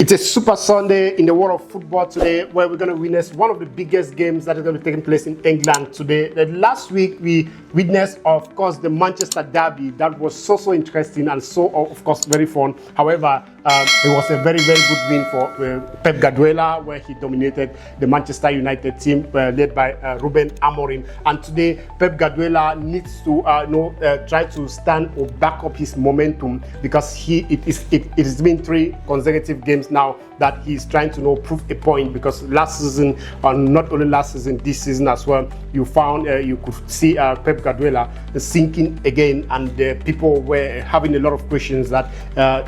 It's a super Sunday in the world of football today, where we're going to witness one of the biggest games that is going to be taking place in England today. Last week, we witnessed, of course, the Manchester derby. That was so interesting and so, of course, very fun. However, it was a very good win for Pep Guardiola, where he dominated the Manchester United team led by Ruben Amorim. And today, Pep Guardiola needs to try to stand or back up his momentum, because it has been 3 consecutive games now that he's trying to prove a point. Because last season, not only last season, this season as well, you could see Pep Guardiola sinking again, and people were having a lot of questions that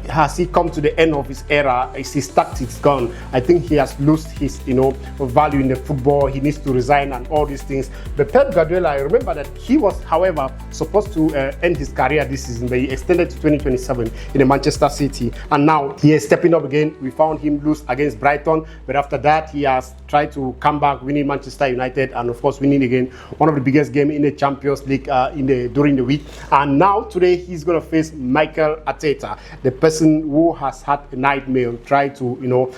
has he come to the end of his era? Is his tactics gone? I think he has lost his value in the football. He needs to resign and all these things. But Pep Guardiola, I remember that he was, however, supposed to end his career this season, but he extended to 2027 in the Manchester City, and now he is stepping up again. We found him lose against Brighton, but after that he has tried to come back, winning Manchester United, and of course winning again one of the biggest games in the Champions League during the week. And now today he's going to face Mikel Arteta, the person who has had a nightmare try to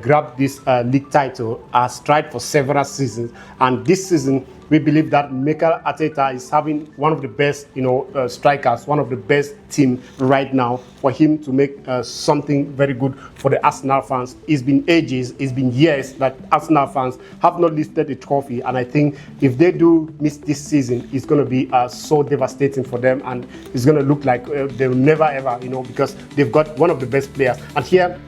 grab this league title, has tried for several seasons, and this season we believe that Mikel Arteta is having one of the best strikers, one of the best team right now, for him to make something very good for the Arsenal fans. It's been ages, it's been years that Arsenal fans have not lifted the trophy, and I think if they do miss this season, it's going to be so devastating for them, and it's going to look like they'll never ever, because they've got one of the best players. And here,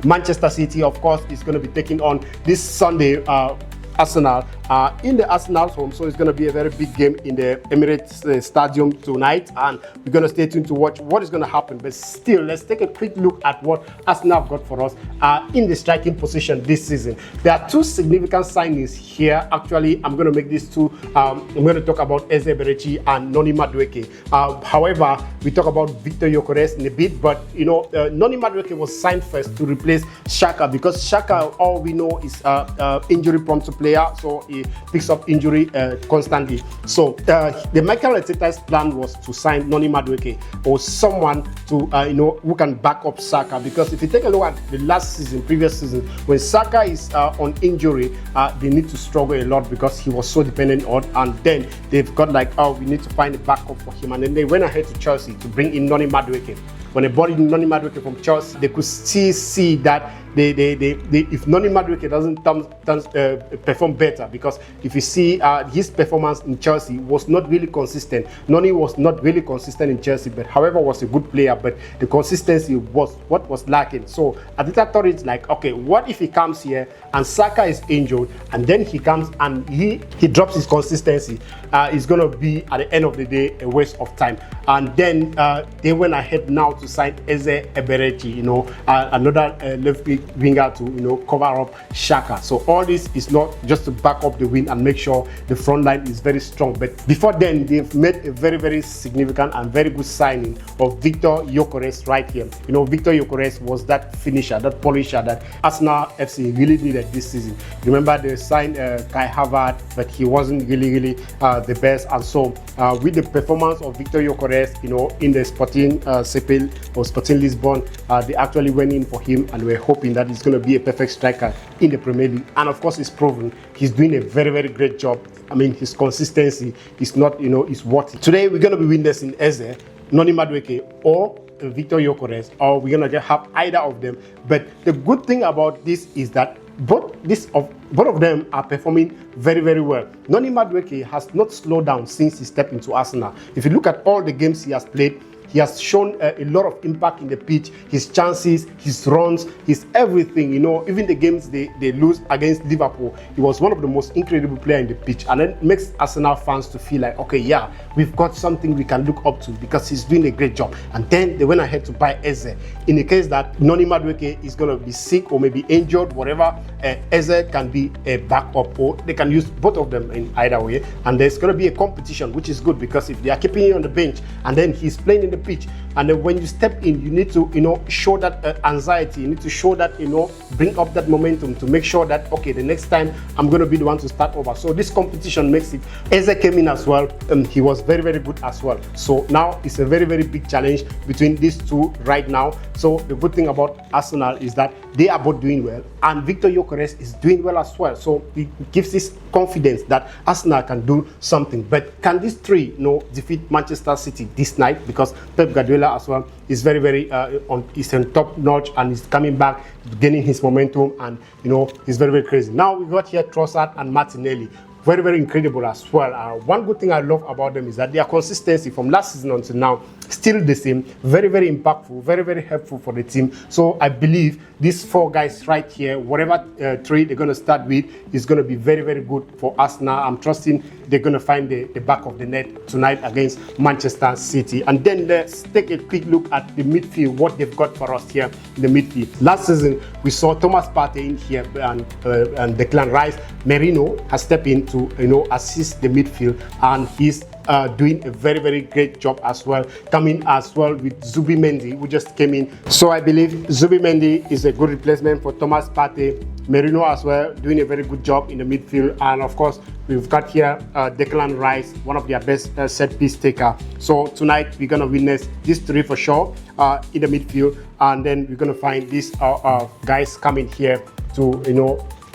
Manchester City, of course, is going to be taking on this Sunday Arsenal in the Arsenal's home, so it's going to be a very big game in the Emirates Stadium tonight, and we're going to stay tuned to watch what is going to happen. But still, let's take a quick look at what Arsenal have got for us in the striking position this season. There are 2 significant signings here. Actually, I'm going to make these 2. I'm going to talk about Eberechi and Noni Madueke. However, we talk about Viktor Gyökeres in a bit, but Noni Madueke was signed first to replace Xhaka, because Xhaka, all we know, is injury-prone player, so he picks up injury constantly. So the Mikel Arteta's plan was to sign Noni Madueke, or someone to who can back up Saka, because if you take a look at the previous season, when Saka is on injury, they need to struggle a lot because he was so dependent on, and then they've got we need to find a backup for him, and then they went ahead to Chelsea to bring in Noni Madueke. When they bought in Noni Madueke from Chelsea, they could still see that if Noni Madueke doesn't perform better, because if you see his performance in Chelsea was not really consistent. Noni was not really consistent in Chelsea, but however was a good player, but the consistency was what was lacking. So Arteta thought it's like, okay, what if he comes here and Saka is injured, and then he comes and he drops his consistency? It's going to be, at the end of the day, a waste of time. And then they went ahead now to sign Eberechi, another left winger to cover up Xhaka. So all this is not just to back up the win and make sure the front line is very strong. But before then, they've made a very significant and very good signing of Viktor Gyökeres right here. Viktor Gyökeres was that finisher, that polisher that Arsenal FC really needed this season. Remember, they signed Kai Havertz, but he wasn't really the best. And so with the performance of Viktor Gyökeres, in the Sporting CP or Sporting Lisbon, they actually went in for him, and we're hoping that he's going to be a perfect striker in the Premier League. And of course, he's proven he's doing a very great job. I mean, his consistency is not, is worth it. Today, we're going to be witnessing Eze, Noni Madueke, or Viktor Gyökeres, or we're going to have either of them. But the good thing about this is that both of them are performing very well. Noni Madueke has not slowed down since he stepped into Arsenal. If you look at all the games he has played, he has shown a lot of impact in the pitch, his chances, his runs, his everything. Even the games they lose against Liverpool, he was one of the most incredible players in the pitch, and it makes Arsenal fans to feel like, okay, yeah, we've got something we can look up to, because he's doing a great job. And then they went ahead to buy Eze. In the case that Noni Madueke is going to be sick or maybe injured, whatever, Eze can be a backup, or they can use both of them in either way. And there's going to be a competition, which is good, because if they are keeping him on the bench and then he's playing in the pitch, And then when you step in, you need to, show that anxiety. You need to show that, bring up that momentum to make sure that, okay, the next time I'm going to be the one to start over. So this competition makes it. Eze came in as well, and he was very, very good as well. So now it's a very, very big challenge between these two right now. So the good thing about Arsenal is that they are both doing well, and Viktor Gyökeres is doing well as well. So it gives this confidence that Arsenal can do something. But can these three, defeat Manchester City this night? Because Pep Guardiola as well is very, very is on top notch, and he's coming back, gaining his momentum, and he's very, very crazy. Now we got here Trossard and Martinelli. Very, very incredible as well. One good thing I love about them is that their consistency from last season until now still the same. Very, very impactful, very, very helpful for the team. So I believe these four guys right here, whatever trade they're going to start with, is going to be very, very good for Arsenal. I'm trusting they're going to find the back of the net tonight against Manchester City. And then let's take a quick look at the midfield, what they've got for us here in the midfield. Last season, we saw Thomas Partey in here and Declan Rice. Merino has stepped in to assist the midfield, and he's doing a very, very great job as well. Coming as well with Zubimendi, who just came in. So I believe Zubimendi is a good replacement for Thomas Partey. Merino as well doing a very good job in the midfield, and of course we've got here Declan Rice, one of their best set piece taker. So tonight we're gonna witness these three for sure in the midfield, and then we're gonna find these guys coming here to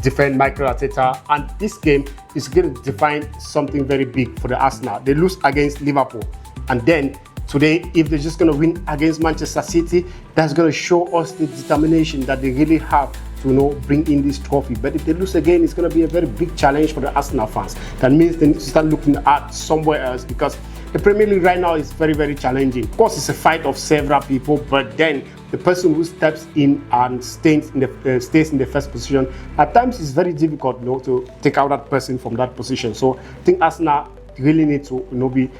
defend Mikel Arteta. And this game is going to define something very big for the Arsenal. They lose against Liverpool, and then today, if they're just going to win against Manchester City, that's going to show us the determination that they really have to bring in this trophy. But if they lose again, it's going to be a very big challenge for the Arsenal fans. That means they need to start looking at somewhere else, because the Premier League right now is very, very challenging. Of course, it's a fight of several people, but then the person who steps in and stays in the first position, at times it's very difficult to take out that person from that position. So I think Arsenal really need to be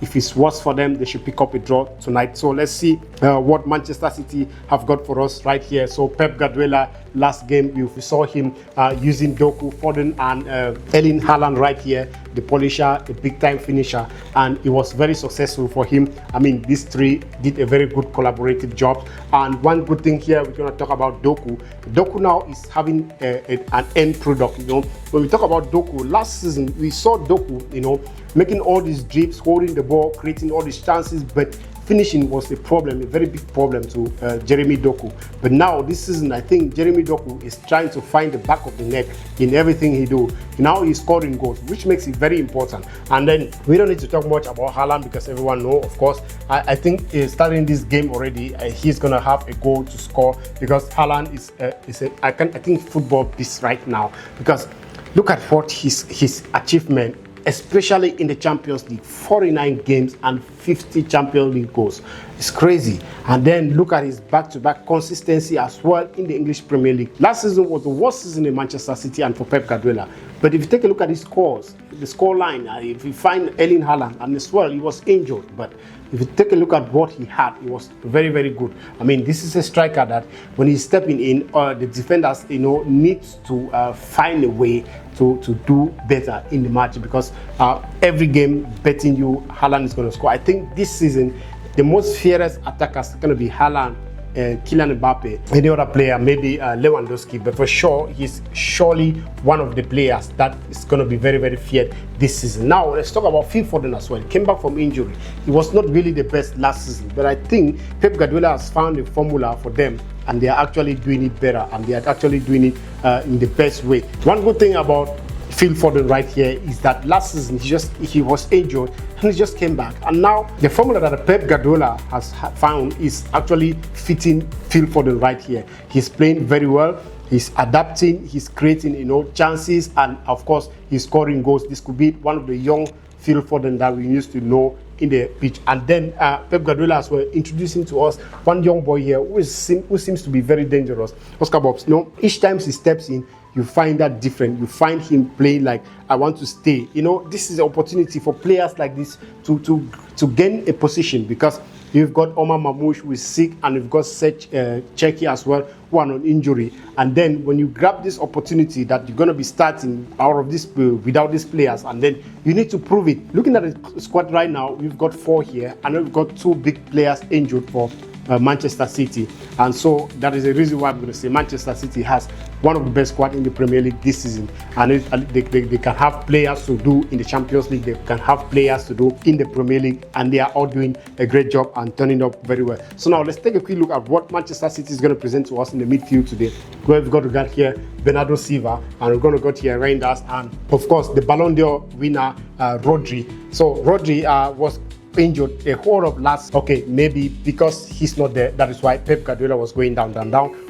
if it's worse for them, they should pick up a draw tonight. So let's see what Manchester City have got for us right here. So Pep Guardiola, last game we saw him using Doku, Foden, and Erling Haaland right here, the polisher, the big time finisher, and it was very successful for him. I mean, these three did a very good collaborative job. And one good thing here, we're going to talk about Doku. Doku now is having an end product. When we talk about Doku, last season we saw Doku making all these dribbles, holding the ball, creating all these chances, but finishing was a problem, a very big problem to Jérémy Doku. But now this season, I think Jérémy Doku is trying to find the back of the net in everything he do. Now he's scoring goals, which makes it very important. And then we don't need to talk much about Haaland, because everyone know, of course. I think starting this game already, he's gonna have a goal to score, because Haaland is I think football beast right now, because look at what his achievement, especially in the Champions League, 49 games and 50 Champions League goals. It's crazy. And then look at his back-to-back consistency as well in the English Premier League. Last season was the worst season in Manchester City and for Pep Guardiola. But if you take a look at his scores, the score line, if you find Erling Haaland, and as well, he was injured, but if you take a look at what he had, it was very, very good. I mean, this is a striker that when he's stepping in, the defenders, needs to find a way to do better in the match, because every game betting you Haaland is going to score. I think this season the most fearless attackers are going to be Haaland, Kylian Mbappe, any other player, maybe Lewandowski, but for sure he's surely one of the players that is going to be very, very feared this season. Now let's talk about Phil Foden as well. He came back from injury. He was not really the best last season, but I think Pep Guardiola has found a formula for them, and they are actually doing it better, and they are actually doing it in the best way. One good thing about Phil Foden right here is that last season he was injured and he just came back, and now the formula that Pep Guardiola has found is actually fitting Phil Foden right here. He's playing very well, he's adapting, he's creating chances, and of course he's scoring goals. This could be one of the young Phil Foden that we used to know in the pitch. And then Pep Guardiola as well introducing to us one young boy here who seems to be very dangerous. Oscar Bobs, each time he steps in, you find that different. You find him playing like, I want to stay. You know, this is an opportunity for players like this to gain a position, because you've got Omar Mamouche who is sick, and you've got Cheki as well, who are on injury. And then when you grab this opportunity that you're going to be starting out of this without these players, and then you need to prove it. Looking at the squad right now, we've got 4 here, and we've got 2 big players injured for Manchester City. And so that is the reason why I'm going to say Manchester City has one of the best squad in the Premier League this season. And they can have players to do in the Champions League, they can have players to do in the Premier League, and they are all doing a great job and turning up very well. So now let's take a quick look at what Manchester City is going to present to us in the midfield today. We've got to get here Bernardo Silva, and we're going to get here Reinders, and of course the Ballon d'Or winner Rodri. So Rodri was injured the whole of last, okay, maybe because he's not there, that is why Pep Guardiola was going down.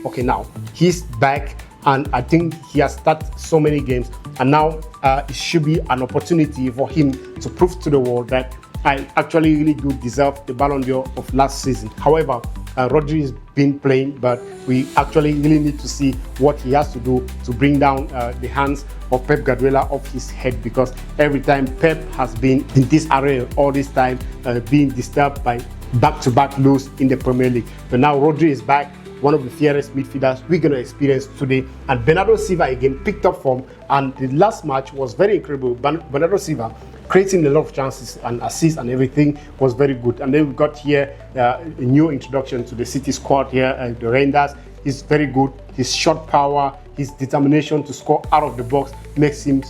Okay, now he's back, and I think he has started so many games, and now it should be an opportunity for him to prove to the world that I actually really do deserve the Ballon d'Or of last season. However, Rodri has been playing, but we actually really need to see what he has to do to bring down the hands of Pep Guardiola off his head, because every time Pep has been in this area all this time, being disturbed by back-to-back lose in the Premier League. But now Rodri is back, one of the fiercest midfielders we're going to experience today. And Bernardo Silva again picked up form, and the last match was very incredible. Bernardo Silva creating a lot of chances and assists and everything was very good. And then we got here a new introduction to the City squad here, the Reinders. He's very good. His shot power, his determination to score out of the box makes him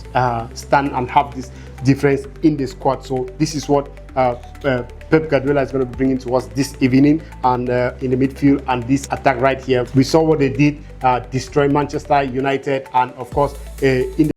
stand and have this difference in the squad. So this is what Pep Guardiola is going to be bringing to us this evening, and in the midfield and this attack right here. We saw what they did, destroy Manchester United, and of course in the